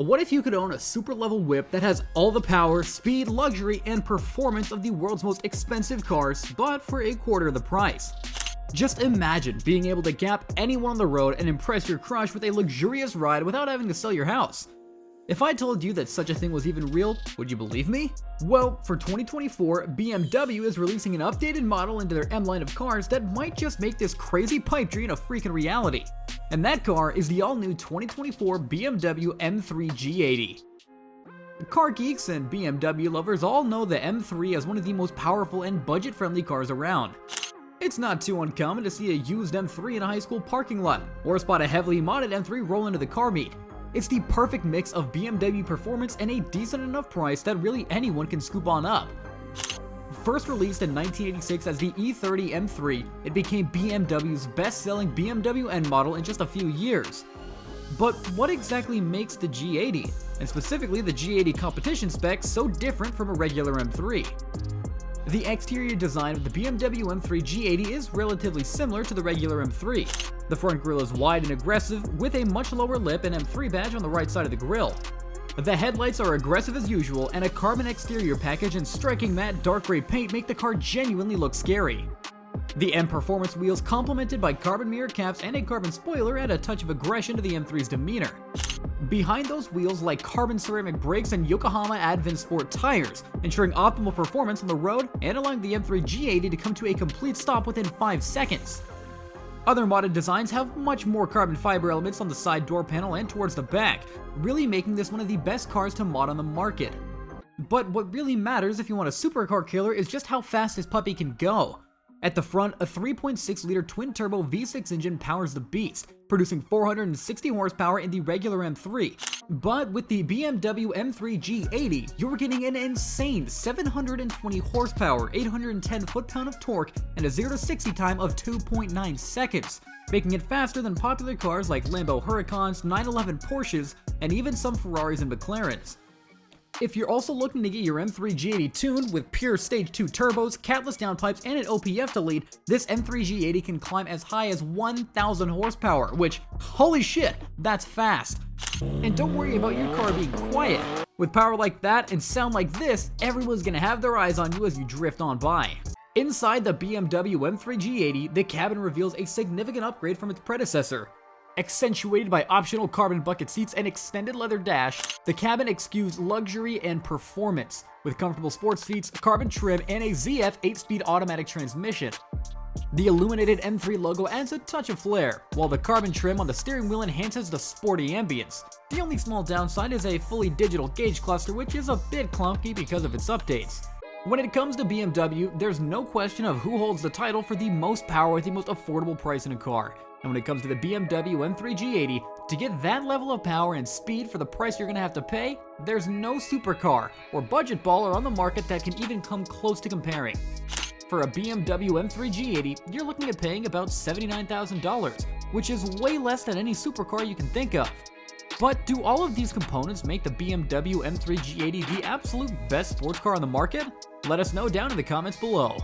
What if you could own a super level whip that has all the power, speed, luxury, and performance of the world's most expensive cars, but for a quarter of the price? Just imagine being able to gap anyone on the road and impress your crush with a luxurious ride without having to sell your house. If I told you that such a thing was even real, would you believe me? Well, for 2024, BMW is releasing an updated model into their M line of cars that might just make this crazy pipe dream a freaking reality. And that car is the all-new 2024 BMW M3 G80. Car geeks and BMW lovers all know the M3 as one of the most powerful and budget-friendly cars around. It's not too uncommon to see a used M3 in a high school parking lot, or spot a heavily modded M3 roll into the car meet. It's the perfect mix of BMW performance and a decent enough price that really anyone can scoop on up. First released in 1986 as the E30 M3, it became BMW's best-selling BMW N model in just a few years. But what exactly makes the G80, and specifically the G80 competition spec, so different from a regular M3? The exterior design of the BMW M3 G80 is relatively similar to the regular M3. The front grille is wide and aggressive, with a much lower lip and M3 badge on the right side of the grille. The headlights are aggressive as usual, and a carbon exterior package and striking matte dark gray paint make the car genuinely look scary. The M Performance wheels, complemented by carbon mirror caps and a carbon spoiler, add a touch of aggression to the M3's demeanor. Behind those wheels lie carbon ceramic brakes and Yokohama Advent Sport tires, ensuring optimal performance on the road and allowing the M3 G80 to come to a complete stop within 5 seconds. Other modded designs have much more carbon fiber elements on the side door panel and towards the back, really making this one of the best cars to mod on the market. But what really matters if you want a supercar killer is just how fast this puppy can go. At the front, a 3.6-liter twin-turbo V6 engine powers the beast, producing 460 horsepower in the regular M3. But with the BMW M3 G80, you're getting an insane 720 horsepower, 810 foot-pound of torque, and a 0-60 time of 2.9 seconds, making it faster than popular cars like Lambo Huracans, 911 Porsches, and even some Ferraris and McLarens. If you're also looking to get your M3 G80 tuned with pure Stage 2 turbos, catless downpipes, and an OPF to lead, this M3 G80 can climb as high as 1,000 horsepower, which, holy shit, that's fast. And don't worry about your car being quiet. With power like that and sound like this, everyone's gonna have their eyes on you as you drift on by. Inside the BMW M3 G80, the cabin reveals a significant upgrade from its predecessor. Accentuated by optional carbon bucket seats and extended leather dash, the cabin exudes luxury and performance, with comfortable sports seats, carbon trim, and a ZF 8-speed automatic transmission. The illuminated M3 logo adds a touch of flair, while the carbon trim on the steering wheel enhances the sporty ambience. The only small downside is a fully digital gauge cluster, which is a bit clunky because of its updates. When it comes to BMW, there's no question of who holds the title for the most power at the most affordable price in a car. And when it comes to the BMW M3 G80, to get that level of power and speed for the price you're going to have to pay, there's no supercar or budget baller on the market that can even come close to comparing. For a BMW M3 G80, you're looking at paying about $79,000, which is way less than any supercar you can think of. But do all of these components make the BMW M3 G80 the absolute best sports car on the market? Let us know down in the comments below.